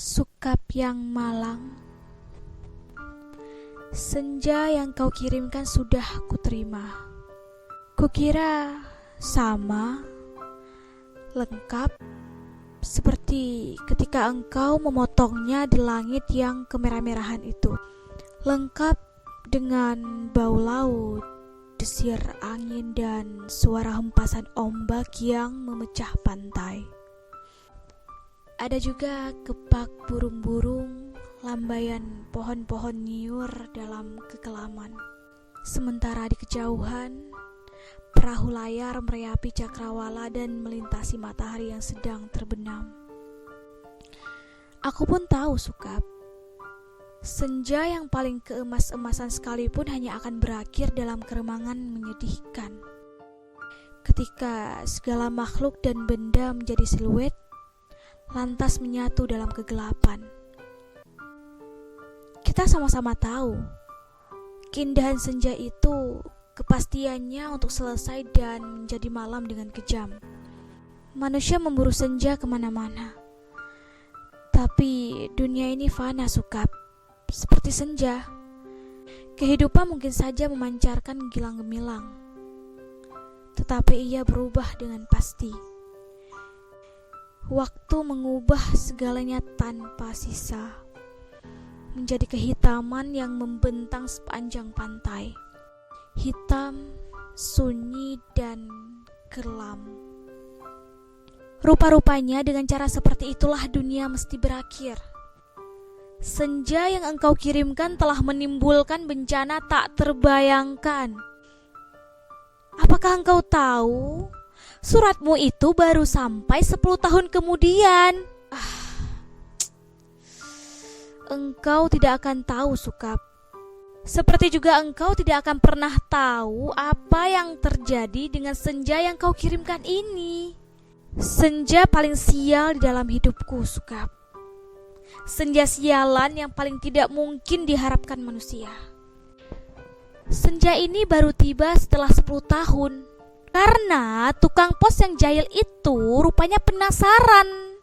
Sukap yang malang, senja yang kau kirimkan sudah kuterima. Kukira sama, lengkap, seperti ketika engkau memotongnya di langit yang kemerah-merahan itu. Lengkap dengan bau laut, desir angin, dan suara hempasan ombak yang memecah pantai. Ada juga kepak burung-burung, lambaian pohon-pohon nyiur dalam kekelaman. Sementara di kejauhan, perahu layar mereapi cakrawala dan melintasi matahari yang sedang terbenam. Aku pun tahu, Sukap, senja yang paling keemas-emasan sekalipun hanya akan berakhir dalam keremangan menyedihkan. Ketika segala makhluk dan benda menjadi siluet, lantas menyatu dalam kegelapan. Kita sama-sama tahu, keindahan senja itu kepastiannya untuk selesai dan menjadi malam dengan kejam. Manusia memburu senja kemana-mana. Tapi dunia ini fana, Sukap. Seperti senja, kehidupan mungkin saja memancarkan gilang gemilang, tetapi ia berubah dengan pasti. Waktu mengubah segalanya tanpa sisa, menjadi kehitaman yang membentang sepanjang pantai. Hitam, sunyi, dan kelam. Rupa-rupanya dengan cara seperti itulah dunia mesti berakhir. Senja yang engkau kirimkan telah menimbulkan bencana tak terbayangkan. Apakah engkau tahu? Suratmu itu baru sampai 10 tahun kemudian. Engkau tidak akan tahu, Sukap. Seperti juga engkau tidak akan pernah tahu apa yang terjadi dengan senja yang kau kirimkan ini. Senja paling sial di dalam hidupku, Sukap. Senja sialan yang paling tidak mungkin diharapkan manusia. Senja ini baru tiba setelah 10 tahun. Karena tukang pos yang jahil itu rupanya penasaran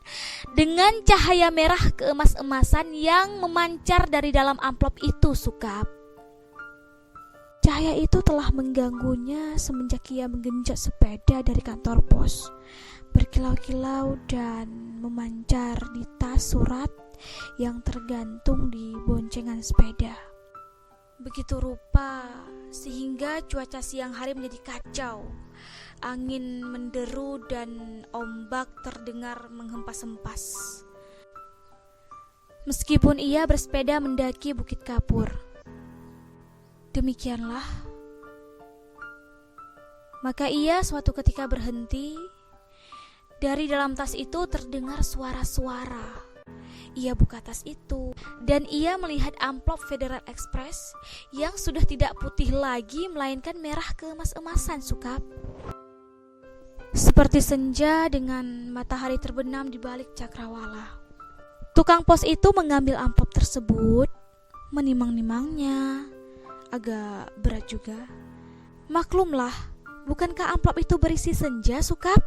dengan cahaya merah keemas-emasan yang memancar dari dalam amplop itu, Sukap. Cahaya itu telah mengganggunya semenjak ia menggenjot sepeda dari kantor pos, berkilau-kilau dan memancar di tas surat yang tergantung di boncengan sepeda. Begitu rupa sehingga cuaca siang hari menjadi kacau. Angin menderu dan ombak terdengar menghempas-hempas. Meskipun ia bersepeda mendaki Bukit Kapur. Demikianlah. Maka ia suatu ketika berhenti. Dari dalam tas itu terdengar suara-suara. Ia buka tas itu dan ia melihat amplop Federal Express yang sudah tidak putih lagi melainkan merah keemas-emasan, Sukap. Seperti senja dengan matahari terbenam di balik cakrawala. Tukang pos itu mengambil amplop tersebut, menimang-nimangnya. Agak berat juga. Maklumlah, bukankah amplop itu berisi senja, Sukap?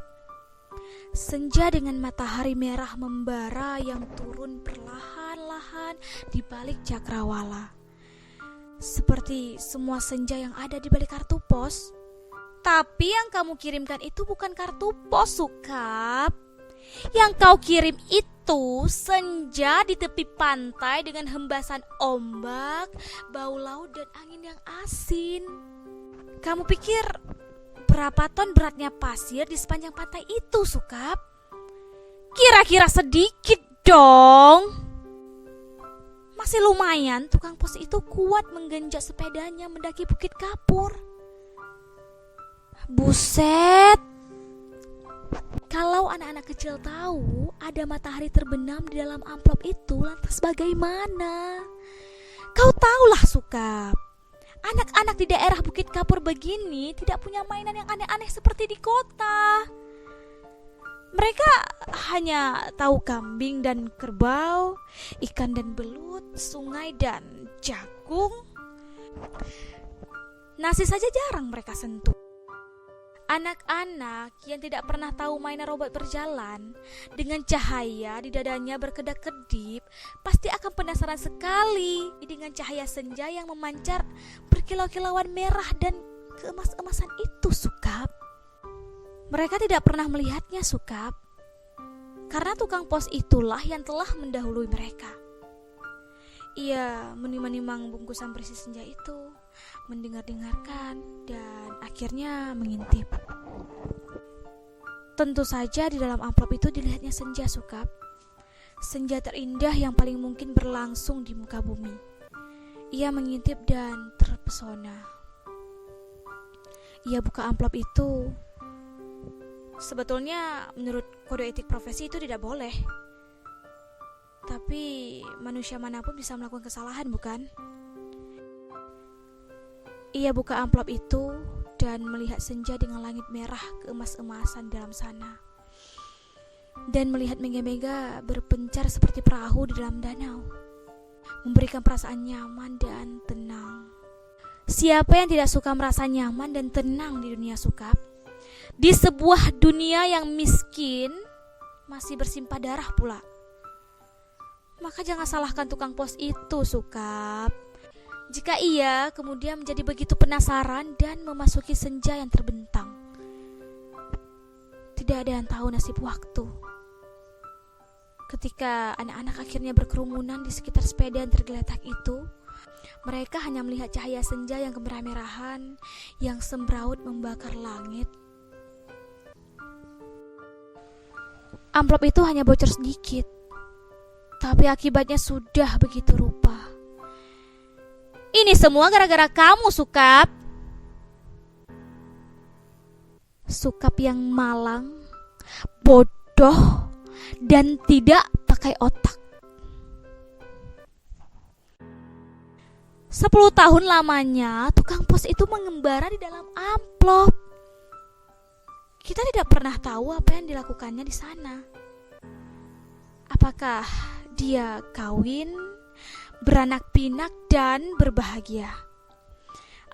Senja dengan matahari merah membara yang turun perlahan-lahan di balik cakrawala. Seperti semua senja yang ada di balik kartu pos. Tapi yang kamu kirimkan itu bukan kartu pos, Sukap. Yang kau kirim itu senja di tepi pantai dengan hembasan ombak, bau laut dan angin yang asin. Kamu pikir berapa ton beratnya pasir di sepanjang pantai itu, Sukap? Kira-kira sedikit dong. Masih lumayan tukang pos itu kuat menggenjot sepedanya mendaki Bukit Kapur. Buset. Kalau anak-anak kecil tahu ada matahari terbenam di dalam amplop itu, lantas bagaimana? Kau tahulah, Sukap. Anak-anak di daerah Bukit Kapur begini tidak punya mainan yang aneh-aneh seperti di kota. Mereka hanya tahu kambing dan kerbau, ikan dan belut, sungai dan jagung. Nasi saja jarang mereka sentuh. Anak-anak yang tidak pernah tahu mainan robot berjalan dengan cahaya di dadanya berkedap-kedip pasti akan penasaran sekali dengan cahaya senja yang memancar berkilau-kilauan merah dan keemas-emasan itu, Sukap. Mereka tidak pernah melihatnya, Sukap, karena tukang pos itulah yang telah mendahului mereka. Ia menimang-nimang bungkusan berisi senja itu, mendengar-dengarkan, dan akhirnya mengintip. Tentu saja di dalam amplop itu dilihatnya senja, Sukap. Senja terindah yang paling mungkin berlangsung di muka bumi. Ia mengintip dan terpesona. Ia buka amplop itu. Sebetulnya menurut kode etik profesi itu tidak boleh. Tapi manusia manapun bisa melakukan kesalahan, bukan? Ia buka amplop itu dan melihat senja dengan langit merah keemas-emasan dalam sana. Dan melihat mega-mega berpencar seperti perahu di dalam danau, memberikan perasaan nyaman dan tenang. Siapa yang tidak suka merasa nyaman dan tenang di dunia, Sukap? Di sebuah dunia yang miskin, masih bersimpah darah pula. Maka jangan salahkan tukang pos itu, Sukap. Jika ia kemudian menjadi begitu penasaran dan memasuki senja yang terbentang. Tidak ada yang tahu nasib waktu. Ketika anak-anak akhirnya berkerumunan di sekitar sepeda yang tergeletak itu, mereka hanya melihat cahaya senja yang kemerah-merahan yang sembraut membakar langit. Amplop itu hanya bocor sedikit, tapi akibatnya sudah begitu rupa. Ini semua gara-gara kamu, Sukap. Sukap yang malang, bodoh, dan tidak pakai otak. 10 tahun lamanya tukang pos itu mengembara di dalam amplop. Kita tidak pernah tahu apa yang dilakukannya di sana. Apakah dia kawin, beranak pinak, dan berbahagia?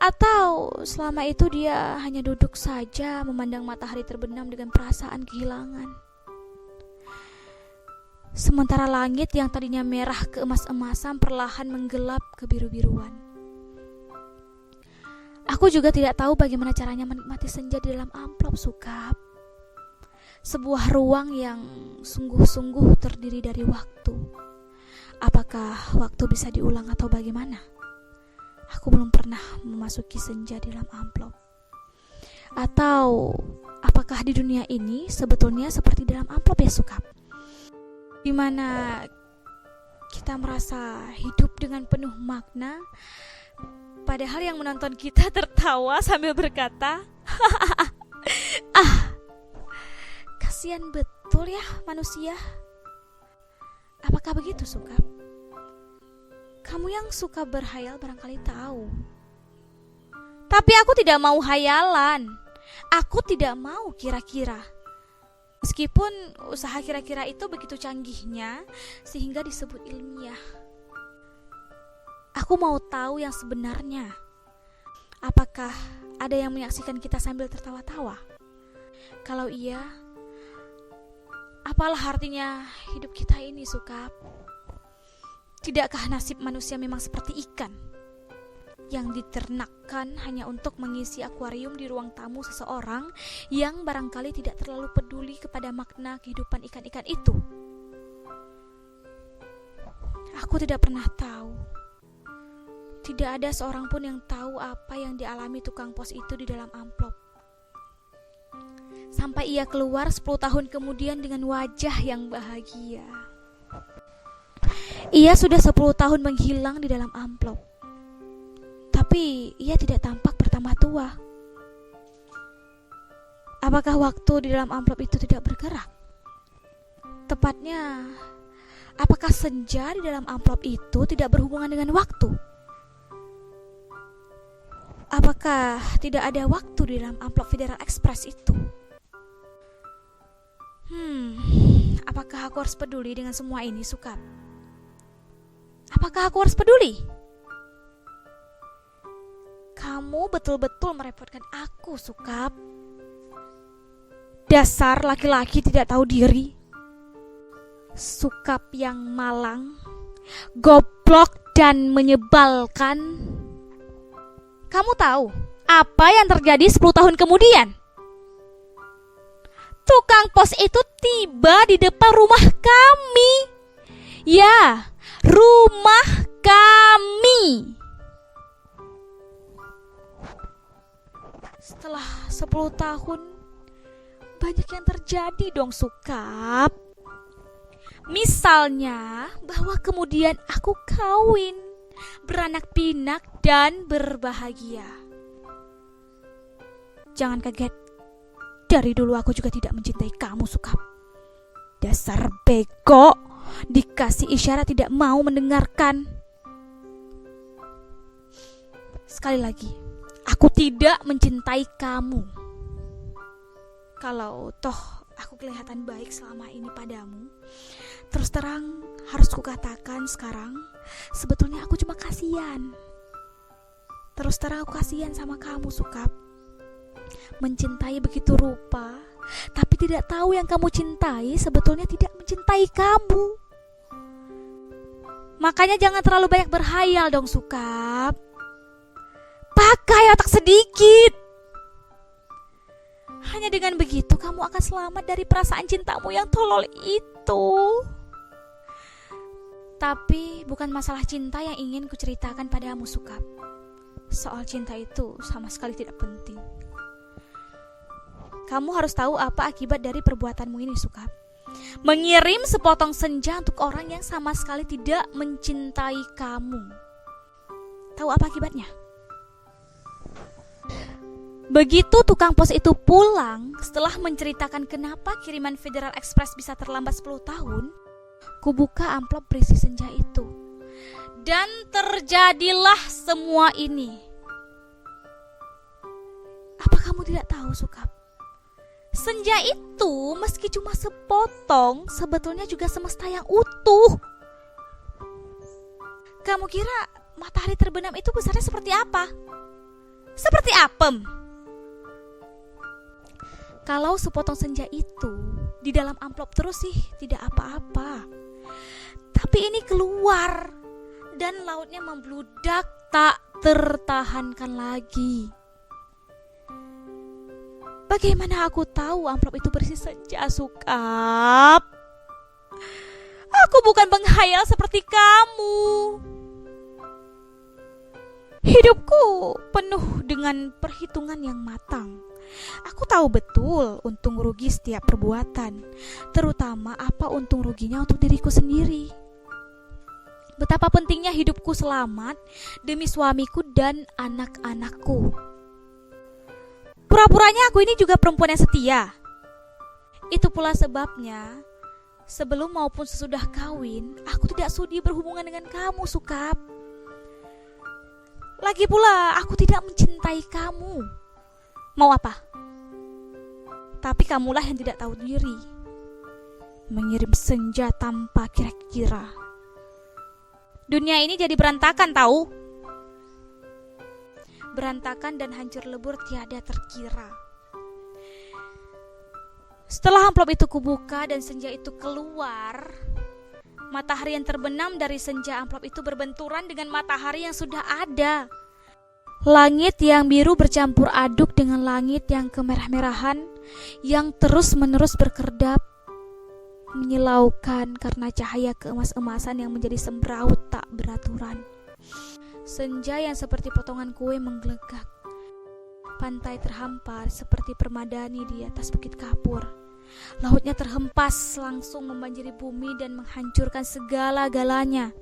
Atau selama itu dia hanya duduk saja memandang matahari terbenam dengan perasaan kehilangan? Sementara langit yang tadinya merah keemas-emasan perlahan menggelap kebiru-biruan. Aku juga tidak tahu bagaimana caranya menikmati senja di dalam amplop, Sukap. Sebuah ruang yang sungguh-sungguh terdiri dari waktu. Apakah waktu bisa diulang atau bagaimana? Aku belum pernah memasuki senja di dalam amplop. Atau apakah di dunia ini sebetulnya seperti dalam amplop, ya, Sukap? Di mana kita merasa hidup dengan penuh makna, padahal yang menonton kita tertawa sambil berkata, kasihan betul ya manusia. Apakah begitu, Sukap? Kamu yang suka berhayal barangkali tahu. Tapi aku tidak mau hayalan. Aku tidak mau kira-kira. Meskipun usaha kira-kira itu begitu canggihnya sehingga disebut ilmiah. Aku mau tahu yang sebenarnya. Apakah ada yang menyaksikan kita sambil tertawa-tawa? Kalau iya, apalah artinya hidup kita ini, Sukap? Tidakkah nasib manusia memang seperti ikan yang diternakkan hanya untuk mengisi akuarium di ruang tamu seseorang yang barangkali tidak terlalu peduli kepada makna kehidupan ikan-ikan itu? Aku tidak pernah tahu. Tidak ada seorang pun yang tahu apa yang dialami tukang pos itu di dalam amplop. Sampai ia keluar 10 tahun kemudian dengan wajah yang bahagia. Ia sudah 10 tahun menghilang di dalam amplop. Tapi ia tidak tampak bertambah tua. Apakah waktu di dalam amplop itu tidak bergerak? Tepatnya, apakah senja di dalam amplop itu tidak berhubungan dengan waktu? Apakah tidak ada waktu di dalam amplop Federal Express itu? Apakah aku harus peduli dengan semua ini, Sukap? Apakah aku harus peduli? Kamu betul-betul merepotkan aku, Sukap. Dasar laki-laki tidak tahu diri. Sukap yang malang, goblok dan menyebalkan. Kamu tahu apa yang terjadi 10 tahun kemudian? Tukang pos itu tiba di depan rumah kami. Ya, rumah kami. Setelah 10 tahun, banyak yang terjadi dong, Sukap. Misalnya bahwa kemudian aku kawin, beranak pinak dan berbahagia. Jangan kaget, dari dulu aku juga tidak mencintai kamu, Sukap. Dasar bego, dikasih isyarat tidak mau mendengarkan. Sekali lagi, aku tidak mencintai kamu. Kalau toh aku kelihatan baik selama ini padamu, terus terang harus kukatakan sekarang, sebetulnya aku cuma kasihan. Terus terang aku kasihan sama kamu, Sukap. Mencintai begitu rupa, tapi tidak tahu yang kamu cintai sebetulnya tidak mencintai kamu. Makanya jangan terlalu banyak berhayal dong, Sukap. Pakai otak sedikit. Hanya dengan begitu kamu akan selamat dari perasaan cintamu yang tolol itu. Tapi bukan masalah cinta yang ingin kuceritakan padamu, Sukap. Soal cinta itu sama sekali tidak penting. Kamu harus tahu apa akibat dari perbuatanmu ini, Sukap. Mengirim sepotong senja untuk orang yang sama sekali tidak mencintai kamu. Tahu apa akibatnya? Begitu tukang pos itu pulang, setelah menceritakan kenapa kiriman Federal Express bisa terlambat 10 tahun, kubuka amplop berisi senja itu. Dan terjadilah semua ini. Apa kamu tidak tahu, Sukap? Senja itu meski cuma sepotong, sebetulnya juga semesta yang utuh. Kamu kira matahari terbenam itu besarnya seperti apa? Seperti apem. Kalau sepotong senja itu di dalam amplop terus sih tidak apa-apa. Tapi ini keluar dan lautnya membludak tak tertahankan lagi. Bagaimana aku tahu amplop itu berisi senja, Sukap? Aku bukan menghayal seperti kamu. Hidupku penuh dengan perhitungan yang matang. Aku tahu betul untung rugi setiap perbuatan, terutama apa untung ruginya untuk diriku sendiri. Betapa pentingnya hidupku selamat demi suamiku dan anak-anakku. Pura-puranya aku ini juga perempuan yang setia. Itu pula sebabnya, sebelum maupun sesudah kawin, aku tidak sudi berhubungan dengan kamu, Sukap. Lagi pula, aku tidak mencintai kamu. Mau apa? Tapi kamulah yang tidak tahu diri. Mengirim senja tanpa kira-kira. Dunia ini jadi berantakan, tahu? Berantakan dan hancur lebur tiada terkira. Setelah amplop itu kubuka dan senja itu keluar, matahari yang terbenam dari senja amplop itu berbenturan dengan matahari yang sudah ada. Langit yang biru bercampur aduk dengan langit yang kemerah-merahan yang terus-menerus berkedap, menyilaukan karena cahaya keemas-emasan yang menjadi sembraut tak beraturan. Senja yang seperti potongan kue menggelegak. Pantai terhampar seperti permadani di atas bukit kapur. Lautnya terhempas langsung membanjiri bumi dan menghancurkan segala-galanya.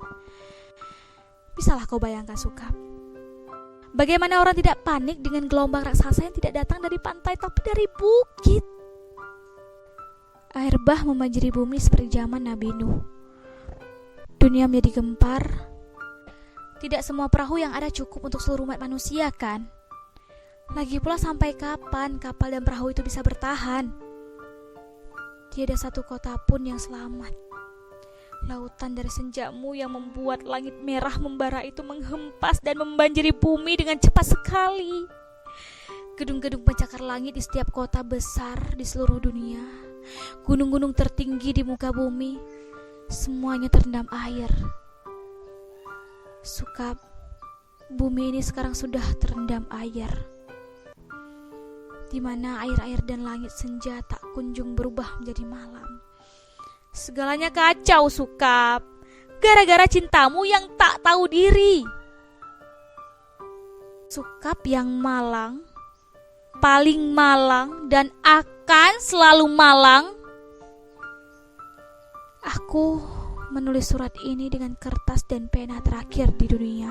Bisalah kau bayangkan, Sukap, bagaimana orang tidak panik dengan gelombang raksasa yang tidak datang dari pantai tapi dari bukit. Air bah membanjiri bumi seperti zaman Nabi Nuh. Dunia menjadi gempar. Tidak semua perahu yang ada cukup untuk seluruh umat manusia, kan? Lagi pula sampai kapan kapal dan perahu itu bisa bertahan? Tiada satu kota pun yang selamat. Lautan dari senjamu yang membuat langit merah membara itu menghempas dan membanjiri bumi dengan cepat sekali. Gedung-gedung pencakar langit di setiap kota besar di seluruh dunia, gunung-gunung tertinggi di muka bumi, semuanya terendam air. Sukap, bumi ini sekarang sudah terendam air, di mana air-air dan langit senja tak kunjung berubah menjadi malam. Segalanya kacau, Sukap, gara-gara cintamu yang tak tahu diri. Sukap yang malang, paling malang dan akan selalu malang. Aku menulis surat ini dengan kertas dan pena terakhir di dunia,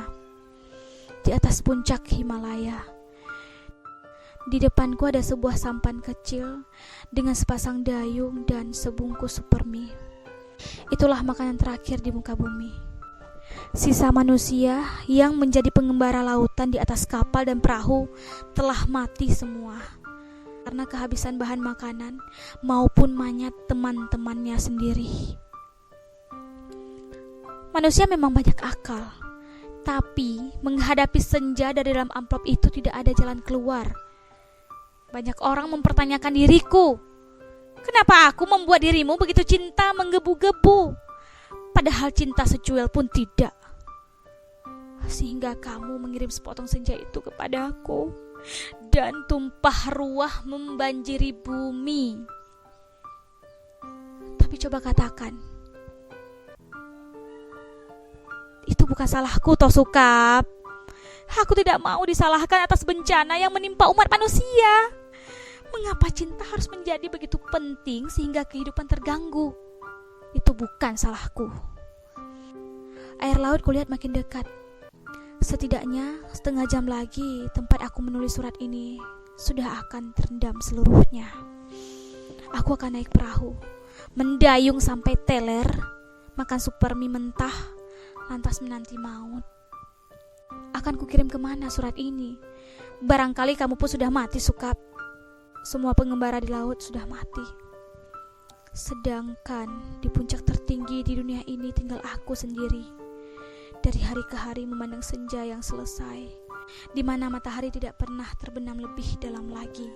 di atas puncak Himalaya. Di depanku ada sebuah sampan kecil dengan sepasang dayung dan sebungkus super mie. Itulah makanan terakhir di muka bumi. Sisa manusia yang menjadi pengembara lautan di atas kapal dan perahu telah mati semua karena kehabisan bahan makanan maupun manyat teman-temannya sendiri. Manusia memang banyak akal, tapi menghadapi senja dari dalam amplop itu tidak ada jalan keluar. Banyak orang mempertanyakan diriku, kenapa aku membuat dirimu begitu cinta menggebu-gebu, padahal cinta secuil pun tidak. Sehingga kamu mengirim sepotong senja itu kepadaku dan tumpah ruah membanjiri bumi. Tapi coba katakan, itu bukan salahku toh, Sukap. Aku tidak mau disalahkan atas bencana yang menimpa umat manusia. Mengapa cinta harus menjadi begitu penting sehingga kehidupan terganggu? Itu bukan salahku. Air laut kulihat makin dekat. Setidaknya setengah jam lagi tempat aku menulis surat ini sudah akan terendam seluruhnya. Aku akan naik perahu, mendayung sampai teler, makan super mie mentah, lantas menanti maut. Akan kukirim kemana surat ini? Barangkali kamu pun sudah mati, Sukap. Semua pengembara di laut sudah mati. Sedangkan di puncak tertinggi di dunia ini tinggal aku sendiri. Dari hari ke hari memandang senja yang selesai, di mana matahari tidak pernah terbenam lebih dalam lagi.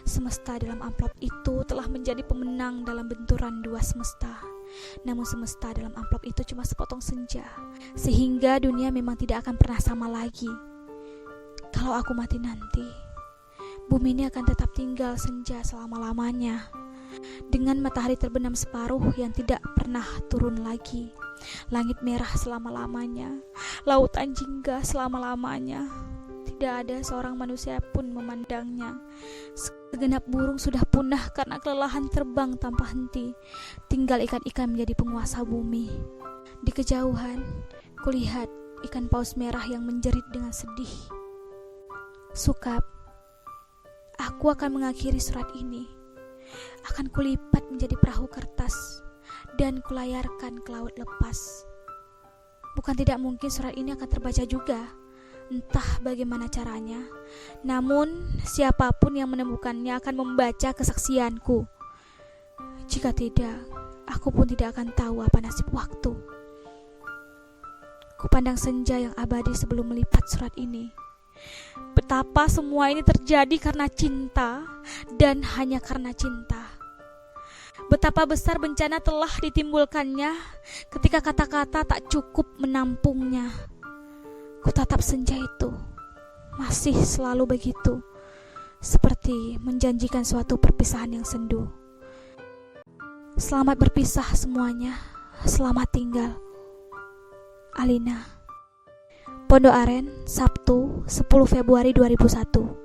Semesta dalam amplop itu telah menjadi pemenang dalam benturan dua semesta. Namun semesta dalam amplop itu cuma sepotong senja, sehingga dunia memang tidak akan pernah sama lagi. Kalau aku mati nanti, bumi ini akan tetap tinggal senja selama-lamanya, dengan matahari terbenam separuh yang tidak pernah turun lagi, langit merah selama-lamanya, lautan jingga selama-lamanya. Tidak ada seorang manusia pun memandangnya. Segenap burung sudah punah karena kelelahan terbang tanpa henti. Tinggal ikan-ikan menjadi penguasa bumi. Di kejauhan, kulihat ikan paus merah yang menjerit dengan sedih. Sukap, aku akan mengakhiri surat ini. Akan kulipat menjadi perahu kertas dan kulayarkan ke laut lepas. Bukan tidak mungkin surat ini akan terbaca juga, entah bagaimana caranya. Namun siapapun yang menemukannya akan membaca kesaksianku. Jika tidak, aku pun tidak akan tahu apa nasib waktu. Kupandang senja yang abadi sebelum melipat surat ini. Betapa semua ini terjadi karena cinta dan hanya karena cinta. Betapa besar bencana telah ditimbulkannya ketika kata-kata tak cukup menampungnya. Kutatap senja itu, masih selalu begitu, seperti menjanjikan suatu perpisahan yang sendu. Selamat berpisah semuanya, selamat tinggal. Alina. Pondok Aren, Sabtu 10 Februari 2001.